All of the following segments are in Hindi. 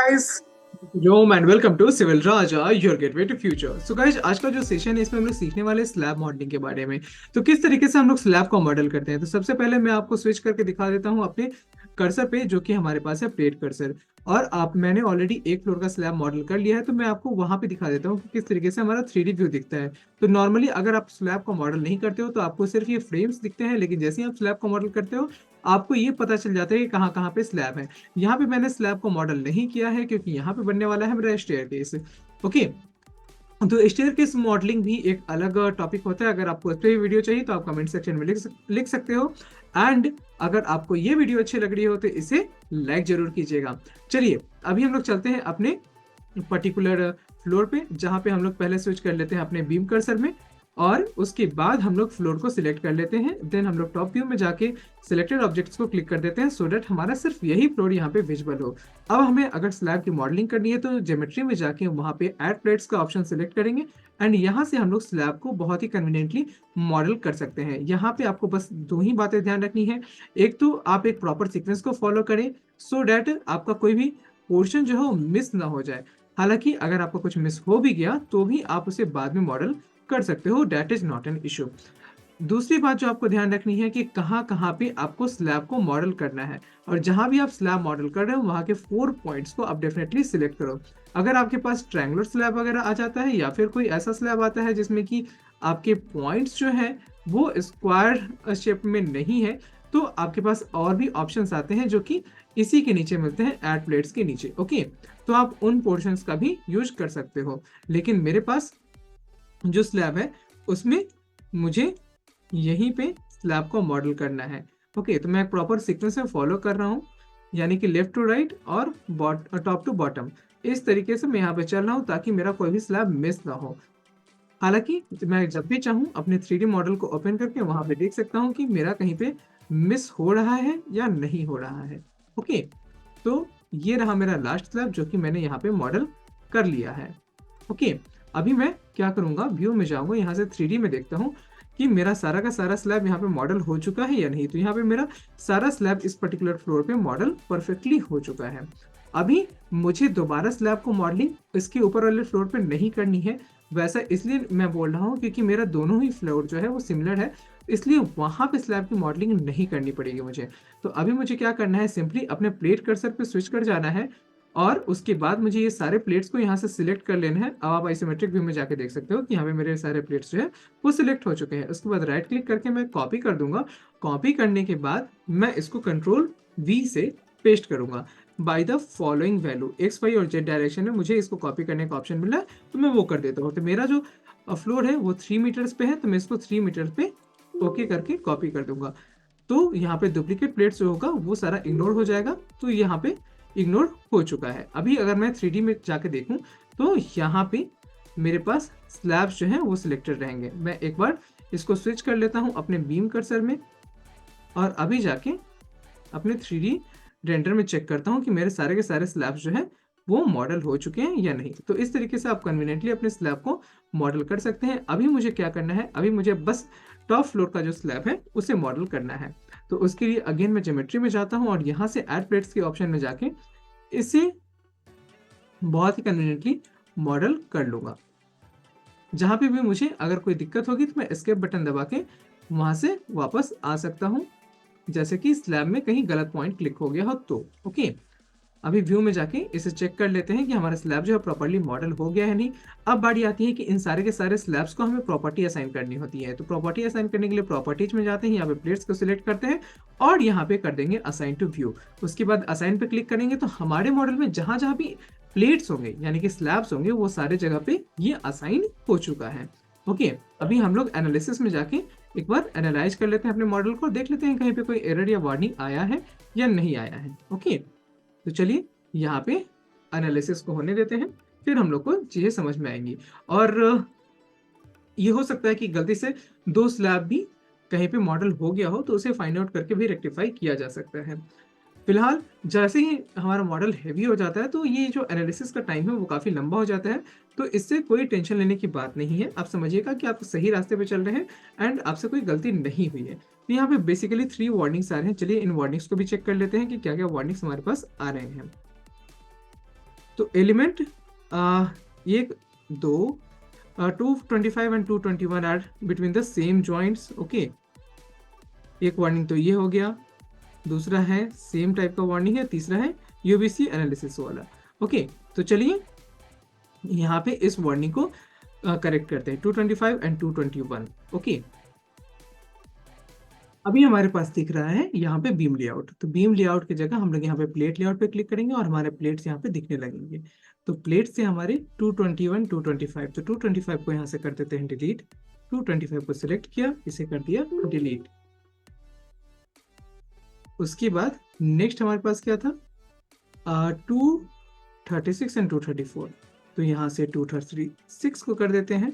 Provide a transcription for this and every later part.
guys. Yo man welcome to civil Raja your gateway to future. So guys, आज का जो सेशन है इसमें हम लोग सीखने वाले स्लैब मॉडलिंग के बारे में। तो किस तरीके से हम लोग स्लैब को मॉडल करते हैं, तो सबसे पहले मैं आपको स्विच करके दिखा देता हूँ अपने कर्सर पे, जो कि हमारे पास है प्लेट कर्सर। और आप मैंने ऑलरेडी एक फ्लोर का स्लैब मॉडल कर लिया है, तो मैं आपको वहां पे दिखा देता हूँ कि किस तरीके से हमारा 3D व्यू दिखता है। तो नॉर्मली अगर आप स्लैब को मॉडल नहीं करते हो तो आपको सिर्फ ये फ्रेम्स दिखते हैं, लेकिन जैसे ही आप स्लैब को मॉडल करते हो आपको ये पता चल जाता है कि कहाँ कहाँ पे स्लैब है। यहाँ पे मैंने स्लैब को मॉडल नहीं किया है क्योंकि यहाँ पे बनने वाला है मेरा स्टेयरकेस। ओके, तो स्टेयरकेस मॉडलिंग भी एक अलग टॉपिक होता है। अगर आपको इस पे भी वीडियो चाहिए तो आप कमेंट सेक्शन में लिख सकते हो। एंड अगर आपको ये वीडियो अच्छी लग रही हो तो इसे लाइक जरूर कीजिएगा। चलिए, अभी हम लोग चलते हैं अपने पर्टिकुलर फ्लोर पे, जहाँ पे हम लोग पहले स्विच कर लेते हैं अपने बीम कर्सर में। और उसके बाद हम लोग फ्लोर को सिलेक्ट कर लेते हैं। देन हम लोग टॉप व्यू में जाके सिलेक्टेड ऑब्जेक्ट्स को क्लिक कर देते हैं सो दैट हमारा सिर्फ यही फ्लोर यहाँ पे विजिबल हो। अब हमें अगर स्लैब की मॉडलिंग करनी है तो ज्योमेट्री में जाके वहाँ पे ऐड प्लेट्स का ऑप्शन सिलेक्ट करेंगे। एंड यहाँ से हम लोग स्लैब को बहुत ही कन्वीनियंटली मॉडल कर सकते हैं। यहाँ पे आपको बस दो ही बातें ध्यान रखनी है। एक तो आप एक प्रॉपर सीक्वेंस को फॉलो करें सो डैट आपका कोई भी पोर्शन जो है वो मिस ना हो जाए। हालांकि अगर आपको कुछ मिस हो भी गया तो भी आप उसे बाद में मॉडल कर सकते हो, date is not an issue. दूसरी बात जो आपको ध्यान रखनी है कि कहाँ कहाँ पे आपको स्लैब को मॉडल करना है। और जहां भी आप स्लैब मॉडल कर रहे हो वहां के 4 पॉइंट्स को आप डेफिनेटली सिलेक्ट करो। अगर आपके पास ट्रायंगुलर स्लैब वगैरह आ जाता है या फिर कोई ऐसा स्लैब आता है जिसमें कि आपके पॉइंट्स जो है वो स्क्वायर शेप में नहीं है, तो आपके पास और भी ऑप्शंस आते हैं जो कि इसी के नीचे मिलते हैं, ऐड प्लेट्स के नीचे। ओके, तो आप उन पोर्शंस का भी यूज कर सकते हो। लेकिन मेरे पास जो स्लैब है उसमें मुझे यहीं पे स्लैब को मॉडल करना है। ओके, तो मैं एक प्रॉपर सीक्वेंस में फॉलो कर रहा हूँ, यानी कि लेफ्ट टू राइट और टॉप टू बॉटम। इस तरीके से मैं यहाँ पे चल रहा हूँ ताकि मेरा कोई भी स्लैब मिस ना हो। हालांकि मैं जब भी चाहूँ अपने 3D मॉडल को ओपन करके वहां पे देख सकता हूँ कि मेरा कहीं पे मिस हो रहा है या नहीं हो रहा है। ओके, तो ये रहा मेरा लास्ट स्लैब जो कि मैंने यहाँ पे मॉडल कर लिया है। ओके, अभी मैं क्या करूंगा, व्यू में जाऊंगा, यहाँ से 3D में देखता हूँ कि मेरा सारा का सारा स्लैब यहाँ पे मॉडल हो चुका है या नहीं। तो यहाँ पे मेरा सारा स्लैब इस पर्टिकुलर फ्लोर पे मॉडल परफेक्टली हो चुका है। अभी मुझे दोबारा स्लैब को मॉडलिंग इसके ऊपर वाले फ्लोर पे नहीं करनी है। वैसा इसलिए मैं बोल रहा हूँ क्योंकि मेरा दोनों ही फ्लोर जो है वो सिमिलर है, इसलिए वहां पे स्लैब की मॉडलिंग नहीं करनी पड़ेगी मुझे। तो अभी मुझे क्या करना है, सिंपली अपने प्लेट कर्सर पे स्विच कर जाना है। और उसके बाद मुझे ये सारे प्लेट्स को यहाँ से सिलेक्ट कर लेना है। अब आप आइसोमेट्रिक व्यू में जाके देख सकते हो कि यहाँ पे मेरे सारे प्लेट्स जो है वो सिलेक्ट हो चुके हैं। उसके बाद राइट क्लिक करके मैं कॉपी कर दूंगा। कॉपी करने के बाद मैं इसको कंट्रोल V से पेस्ट करूंगा। By the following value X Y और जेड डायरेक्शन में मुझे इसको कॉपी करने का ऑप्शन मिला है, तो मैं वो कर देता हूँ। तो मेरा जो फ्लोर है वो 3 मीटर्स पे है, तो मैं इसको 3 मीटर पे ओके करके कॉपी कर दूंगा। तो यहाँ पे डुप्लीकेट प्लेट्स जो होगा वो सारा इग्नोर हो जाएगा। तो यहाँ पे इग्नोर हो चुका है। अभी अगर मैं 3D में जाके देखूं तो यहाँ पे मेरे पास स्लैब्स जो हैं वो सिलेक्टेड रहेंगे। मैं एक बार इसको स्विच कर लेता हूँ अपने बीम कर्सर में और अभी जाके अपने 3D रेंडर में चेक करता हूँ कि मेरे सारे के सारे स्लैब्स जो हैं वो मॉडल हो चुके हैं या नहीं। तो इस तरीके से आप कन्वीनियंटली अपने स्लैब को मॉडल कर सकते हैं। अभी मुझे क्या करना है, अभी मुझे बस टॉप फ्लोर का जो स्लैब है उसे मॉडल करना है। तो उसके लिए अगेन मैं ज्योमेट्री में जाता हूँ और यहाँ से ऐड प्लेट्स के ऑप्शन में जाके इसे बहुत ही कन्वीनियंटली मॉडल कर लूंगा। जहां पे भी मुझे अगर कोई दिक्कत होगी तो मैं एस्केप बटन दबा के वहां से वापस आ सकता हूं, जैसे कि स्लैब में कहीं गलत पॉइंट क्लिक हो गया हो तो। ओके, अभी व्यू में जाके इसे चेक कर लेते हैं कि हमारा स्लैब जो है प्रॉपर्ली मॉडल हो गया है नहीं। अब बारी आती है कि इन सारे के सारे स्लैब्स को हमें प्रॉपर्टी असाइन करनी होती है। तो प्रॉपर्टी असाइन करने के लिए प्रॉपर्टीज में जाते हैं, यहाँ पे प्लेट्स को सिलेक्ट करते हैं और यहाँ पे कर देंगे असाइन टू व्यू। उसके बाद असाइन पे क्लिक करेंगे तो हमारे मॉडल में जहां जहां भी प्लेट्स होंगे यानी कि स्लैब्स होंगे वो सारे जगह पे ये असाइन हो चुका है। ओके, अभी हम लोग एनालिसिस में जाके एक बार एनालाइज कर लेते हैं अपने मॉडल को, देख लेते हैं कहीं पे कोई एरर या वार्निंग आया है या नहीं आया है। ओके, तो चलिए यहाँ पे एनालिसिस को होने देते हैं, फिर हम लोग को चीजें समझ में आएंगी। और ये हो सकता है कि गलती से दो स्लैब भी कहीं पे मॉडल हो गया हो, तो उसे फाइंड आउट करके भी रेक्टिफाई किया जा सकता है। फिलहाल जैसे ही हमारा मॉडल हैवी हो जाता है तो ये जो एनालिसिस का टाइम है वो काफ़ी लंबा हो जाता है। तो इससे कोई टेंशन लेने की बात नहीं है। आप समझिएगा कि आप सही रास्ते पे चल रहे हैं एंड आपसे कोई गलती नहीं हुई है। तो यहाँ पे बेसिकली 3 वार्निंग्स आ रहे हैं। चलिए इन वार्निंग्स को भी चेक कर लेते हैं कि क्या क्या वार्निंग्स हमारे पास आ रहे हैं। तो एलिमेंट ये दो 225 and 221 are between the same joints. Okay, एक वार्निंग तो ये हो गया, दूसरा है सेम टाइप का वार्निंग है, तीसरा है यूबीसी एनालिसिस वाला। ओके, तो चलिए यहाँ पे इस वार्निंग को करेक्ट करते हैं, 225 एंड 221। ओके, अभी हमारे पास दिख रहा है यहाँ पे बीम लेआउट, तो बीम लेआउट की जगह हम लोग यहाँ पे प्लेट लेआउट पे क्लिक करेंगे और हमारे प्लेट्स यहाँ पे दिखने लगेंगे। तो प्लेट से हमारे 221 225, तो 225 को यहाँ से कर देते हैं डिलीट, 225 को सिलेक्ट किया, इसे कर दिया डिलीट। उसके बाद नेक्स्ट हमारे पास क्या था, 236 एंड 234, तो यहाँ से 236 को कर देते हैं,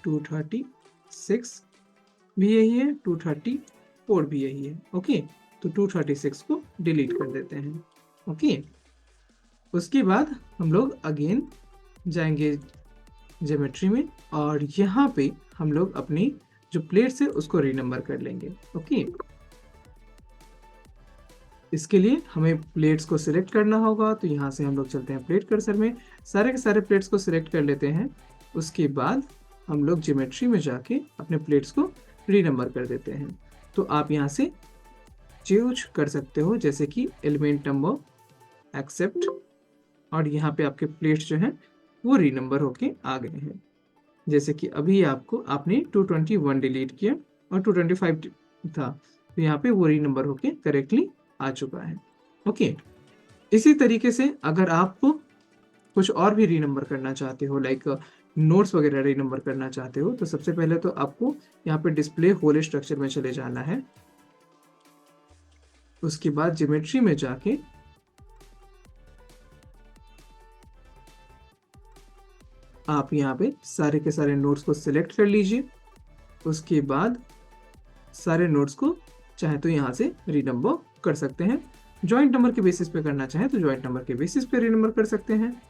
236 भी यही है, 234 भी यही है। ओके, तो 236 को डिलीट कर देते हैं। ओके, उसके बाद हम लोग अगेन जाएंगे ज्योमेट्री में और यहाँ पे हम लोग अपनी जो प्लेट्स है उसको रीनंबर कर लेंगे। ओके, इसके लिए हमें प्लेट्स को सिलेक्ट करना होगा, तो यहाँ से हम लोग चलते हैं प्लेट कर्सर में, सारे के सारे प्लेट्स को सिलेक्ट कर लेते हैं। उसके बाद हम लोग ज्योमेट्री में जाके अपने प्लेट्स को रीनंबर कर देते हैं। तो आप यहाँ से चूज कर सकते हो, जैसे कि एलिमेंट नंबर, एक्सेप्ट, और यहाँ पे आपके प्लेट्स जो हैं वो रीनंबर होके आ गए हैं। जैसे कि अभी आपने 221 डिलीट किया और 225 था, तो यहाँ पे वो रीनंबर होके करेक्टली आ चुका है। ओके, इसी तरीके से अगर आप कुछ और भी रीनंबर करना चाहते हो, लाइक नोट्स वगैरह रीनंबर करना चाहते हो, तो सबसे पहले तो आपको यहाँ पे डिस्प्ले होल स्ट्रक्चर में चले जाना है। उसके बाद ज्योमेट्री में जाके आप यहाँ पे सारे के सारे नोट्स को सिलेक्ट कर लीजिए। उसके बाद सारे नोट्स को चाहे तो यहाँ से रीनंबर कर सकते हैं, जॉइंट नंबर के बेसिस पे करना चाहे तो जॉइंट नंबर के बेसिस पे रीनंबर कर सकते हैं।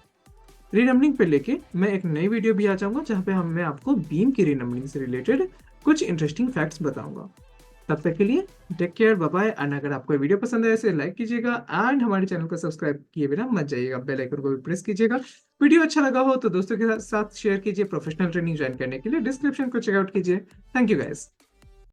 रीनंबरिंग पे लेके मैं एक नई वीडियो भी आ जाऊंगा जहाँ पे मैं आपको बीम की रीनंबरिंग से रिलेटेड कुछ इंटरेस्टिंग फैक्ट्स बताऊंगा। तब तक के लिए take care, bye bye. And अगर आपको वीडियो पसंद आए इसे लाइक कीजिएगा एंड हमारे चैनल को सब्सक्राइब किए बिना मत जाइएगा, बेल आइकन को भी प्रेस कीजिएगा। वीडियो अच्छा लगा हो तो दोस्तों के साथ शेयर कीजिए। प्रोफेशनल ट्रेनिंग ज्वाइन करने के लिए डिस्क्रिप्शन को चेकआउट कीजिए। Thank you guys.